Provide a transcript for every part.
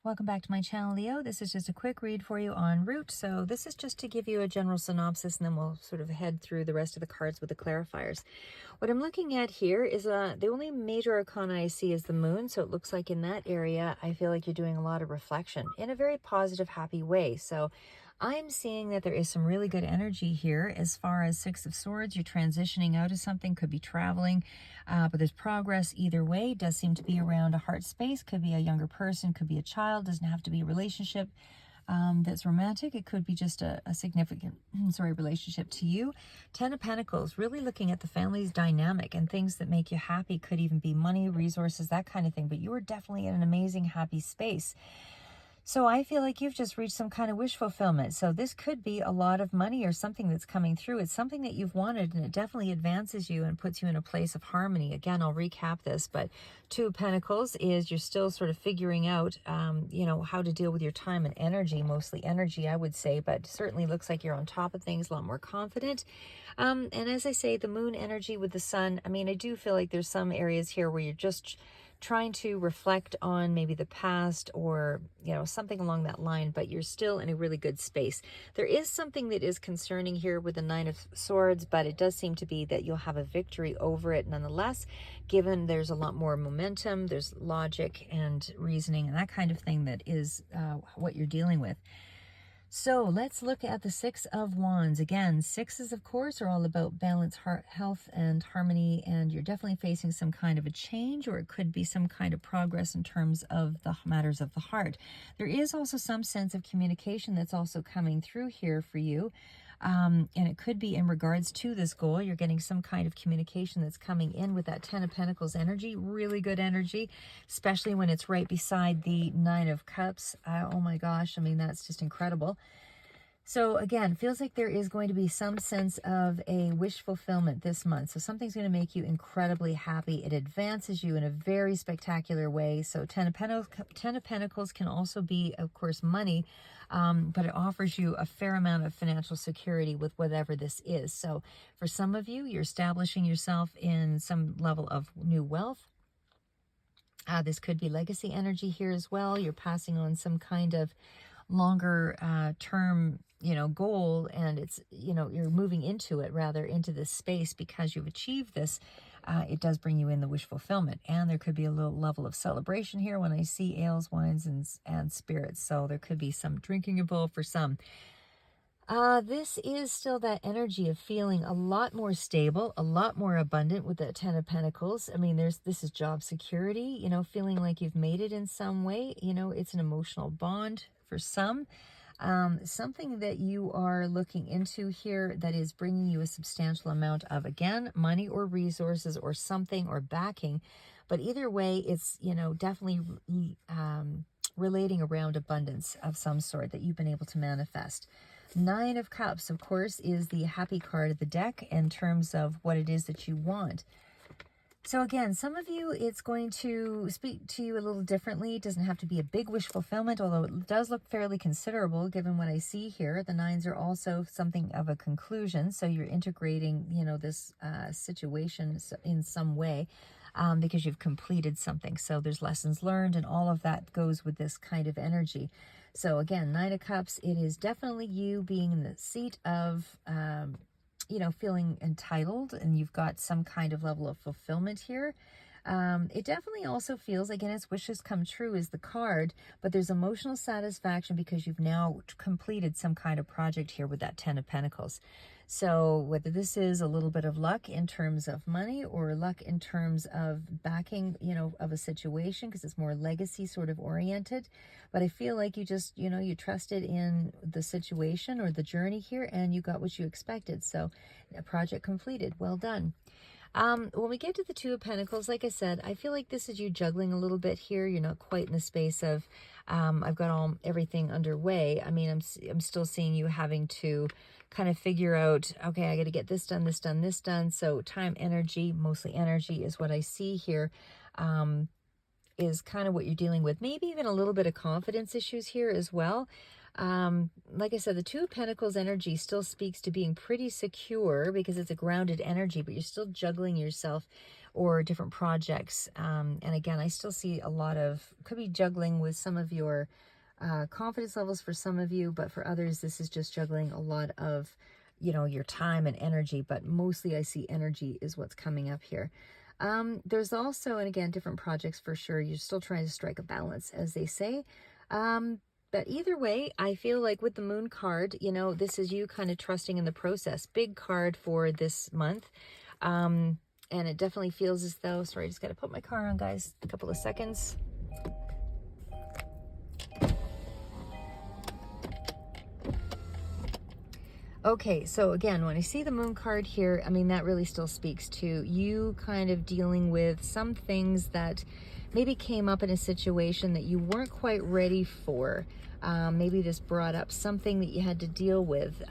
Welcome back to my channel, Leo. This is just a quick read for you on Root. So this is just to give you a general synopsis, and then we'll sort of head through the rest of the cards with the clarifiers. What I'm looking at here is the only major arcana I see is the moon. So it looks like in that area, I feel like you're doing a lot of reflection in a very positive, happy way. So I'm seeing that there is some really good energy here as far as Six of Swords. You're transitioning out of something, could be traveling, but there's progress either way. It does seem to be around a heart space, could be a younger person, could be a child, doesn't have to be a relationship that's romantic. It could be just a significant, relationship to you. Ten of Pentacles, really looking at the family's dynamic and things that make you happy. Could even be money, resources, that kind of thing, but you are definitely in an amazing, happy space. So I feel like you've just reached some kind of wish fulfillment. So this could be a lot of money or something that's coming through. It's something that you've wanted, and it definitely advances you and puts you in a place of harmony. Again, I'll recap this, but Two of Pentacles is you're still sort of figuring out, how to deal with your time and energy, mostly energy, I would say, but certainly looks like you're on top of things, a lot more confident. And as I say, the moon energy with the sun, I mean, I do feel like there's some areas here where you're just trying to reflect on maybe the past or, something along that line, but you're still in a really good space. There is something that is concerning here with the Nine of Swords, but it does seem to be that you'll have a victory over it nonetheless, given there's a lot more momentum, there's logic and reasoning and that kind of thing that is what you're dealing with. So let's look at the Six of Wands. Again, sixes, of course, are all about balance, health, and harmony, and you're definitely facing some kind of a change, or it could be some kind of progress in terms of the matters of the heart. There is also some sense of communication that's also coming through here for you. And it could be in regards to this goal. You're getting some kind of communication that's coming in with that Ten of Pentacles energy. Really good energy, especially when it's right beside the Nine of Cups. Oh my gosh, I mean, that's just incredible. So again, feels like there is going to be some sense of a wish fulfillment this month. So something's going to make you incredibly happy. It advances you in a very spectacular way. So Ten of Pentacles can also be, of course, money, but it offers you a fair amount of financial security with whatever this is. So for some of you, you're establishing yourself in some level of new wealth. This could be legacy energy here as well. You're passing on some kind of longer term goal, and it's you're moving into it, rather into this space, because you've achieved this. It does bring you in the wish fulfillment, and there could be a little level of celebration here when I see ales, wines, and spirits. So there could be some drinking involved for some. This is still that energy of feeling a lot more stable, a lot more abundant with the Ten of Pentacles. I mean, this is job security, feeling like you've made it in some way. It's an emotional bond for some. Something that you are looking into here that is bringing you a substantial amount of, again, money or resources or something or backing. But either way, it's, definitely relating around abundance of some sort that you've been able to manifest. Nine of Cups, of course, is the happy card of the deck in terms of what it is that you want. So again, some of you, it's going to speak to you a little differently. It doesn't have to be a big wish fulfillment, although it does look fairly considerable given what I see here. The nines are also something of a conclusion. So you're integrating, this situation in some way because you've completed something. So there's lessons learned, and all of that goes with this kind of energy. So again, Nine of Cups, it is definitely you being in the seat of feeling entitled, and you've got some kind of level of fulfillment here. It definitely also feels, again, as wishes come true is the card, but there's emotional satisfaction because you've now completed some kind of project here with that Ten of Pentacles. So whether this is a little bit of luck in terms of money or luck in terms of backing, of a situation, because it's more legacy sort of oriented. But I feel like you just, you trusted in the situation or the journey here, and you got what you expected. So a project completed. Well done. When we get to the Two of Pentacles, like I said, I feel like this is you juggling a little bit here. You're not quite in the space of, I've got everything underway. I mean, I'm still seeing you having to kind of figure out, okay, I got to get this done, this done, this done. So time, energy, mostly energy is what I see here. Is kind of what you're dealing with. Maybe even a little bit of confidence issues here as well. Like I said, the Two of Pentacles energy still speaks to being pretty secure because it's a grounded energy, but you're still juggling yourself or different projects. And again, I still see a lot of, could be juggling with some of your confidence levels for some of you, but for others, this is just juggling a lot of, you know, your time and energy, but mostly I see energy is what's coming up here. There's also, and again, different projects for sure. You're still trying to strike a balance, as they say. But either way, I feel like with the moon card, you know, this is you kind of trusting in the process. Big card for this month. And it definitely feels as though, sorry, I just got to put my car on, guys, a couple of seconds. Okay, so again, when I see the moon card here, I mean, that really still speaks to you kind of dealing with some things that maybe came up in a situation that you weren't quite ready for. Maybe this brought up something that you had to deal with,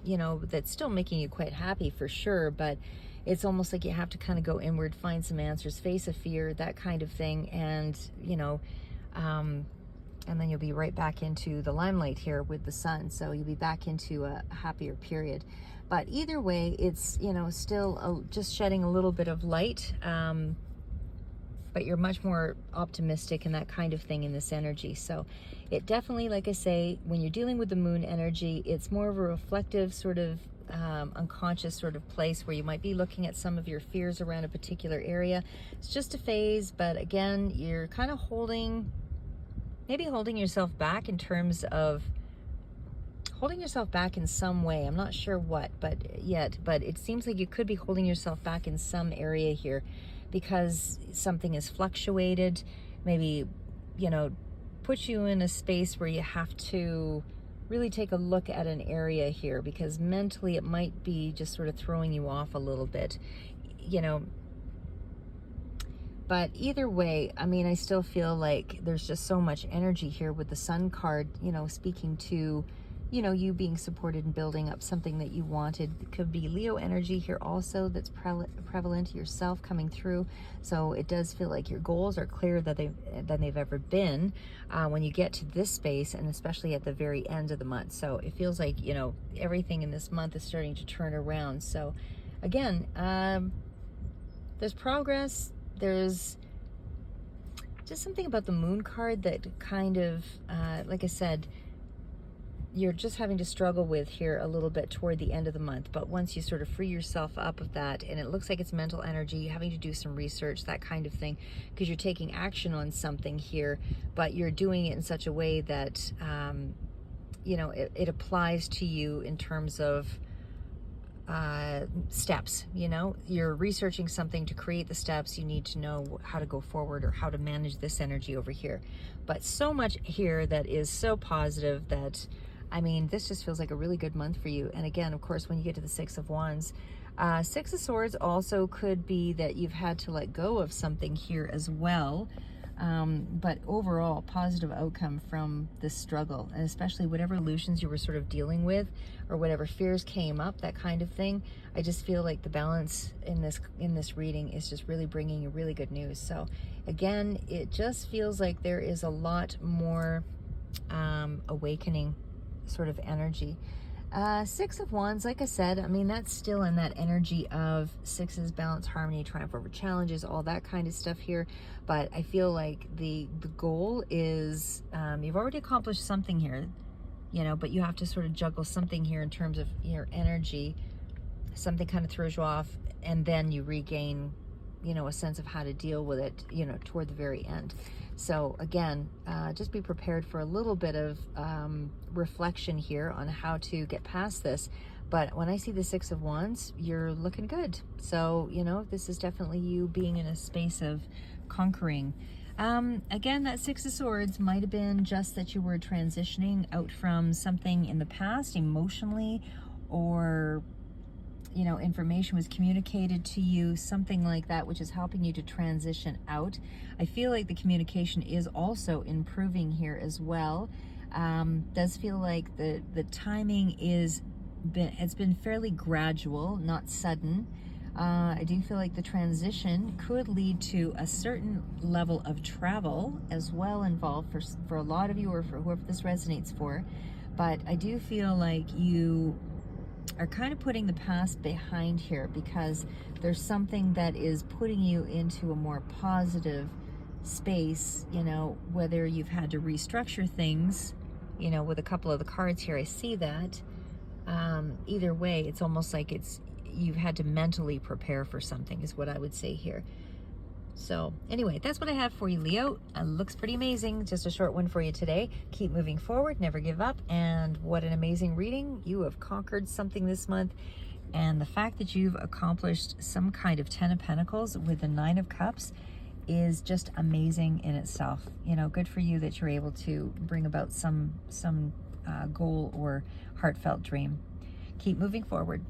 you know, that's still making you quite happy for sure, but it's almost like you have to kind of go inward, find some answers, face a fear, that kind of thing, and, you know, and then you'll be right back into the limelight here with the sun. So you'll be back into a happier period. But either way, it's, you know, still just shedding a little bit of light. But you're much more optimistic and that kind of thing in this energy. So it definitely, like I say, when you're dealing with the moon energy, it's more of a reflective sort of unconscious sort of place where you might be looking at some of your fears around a particular area. It's just a phase, but again, you're kind of maybe holding yourself back in terms of holding yourself back in some way. I'm not sure what, but it seems like you could be holding yourself back in some area here because something has fluctuated, maybe, you know, put you in a space where you have to really take a look at an area here because mentally it might be just sort of throwing you off a little bit, you know. But either way, I mean, I still feel like there's just so much energy here with the sun card, you know, speaking to, you know, you being supported and building up something that you wanted. It could be Leo energy here also that's prevalent, yourself coming through. So it does feel like your goals are clearer than they've ever been when you get to this space, and especially at the very end of the month. So it feels like, you know, everything in this month is starting to turn around. So again, there's progress. There's just something about the moon card that kind of, like I said, you're just having to struggle with here a little bit toward the end of the month. But once you sort of free yourself up of that, and it looks like it's mental energy, having to do some research, that kind of thing, because you're taking action on something here, but you're doing it in such a way that, you know, it applies to you in terms of steps. You know, you're researching something to create the steps. You need to know how to go forward or how to manage this energy over here. But so much here that is so positive that, I mean, this just feels like a really good month for you. And again, of course, when you get to the Six of Wands, Six of Swords also could be that you've had to let go of something here as well. But overall, positive outcome from this struggle, and especially whatever illusions you were sort of dealing with or whatever fears came up, that kind of thing. I just feel like the balance in this reading is just really bringing you really good news. So again, it just feels like there is a lot more awakening sort of energy. Six of Wands, like I said, I mean, that's still in that energy of sixes, balance, harmony, triumph over challenges, all that kind of stuff here. But I feel like the goal is, you've already accomplished something here, you know, but you have to sort of juggle something here in terms of your energy. Something kind of throws you off, and then you regain, you know, a sense of how to deal with it, you know, toward the very end. So again, just be prepared for a little bit of reflection here on how to get past this. But when I see the Six of Wands, you're looking good. So, you know, this is definitely you being in a space of conquering. Again, that Six of Swords might have been just that you were transitioning out from something in the past emotionally, or, you know, information was communicated to you, something like that, which is helping you to transition out. I feel like the communication is also improving here as well. Does feel like the timing it's been fairly gradual, not sudden. I do feel like the transition could lead to a certain level of travel as well involved for a lot of you, or for whoever this resonates for. But I do feel like you are kind of putting the past behind here, because there's something that is putting you into a more positive space, you know, whether you've had to restructure things, you know, with a couple of the cards here, I see that. Either way, it's almost like you've had to mentally prepare for something, is what I would say here. So anyway, that's what I have for you, Leo. It looks pretty amazing. Just a short one for you today. Keep moving forward, never give up. And what an amazing reading. You have conquered something this month. And the fact that you've accomplished some kind of 10 of Pentacles with the 9 of Cups is just amazing in itself. You know, good for you that you're able to bring about some goal or heartfelt dream. Keep moving forward.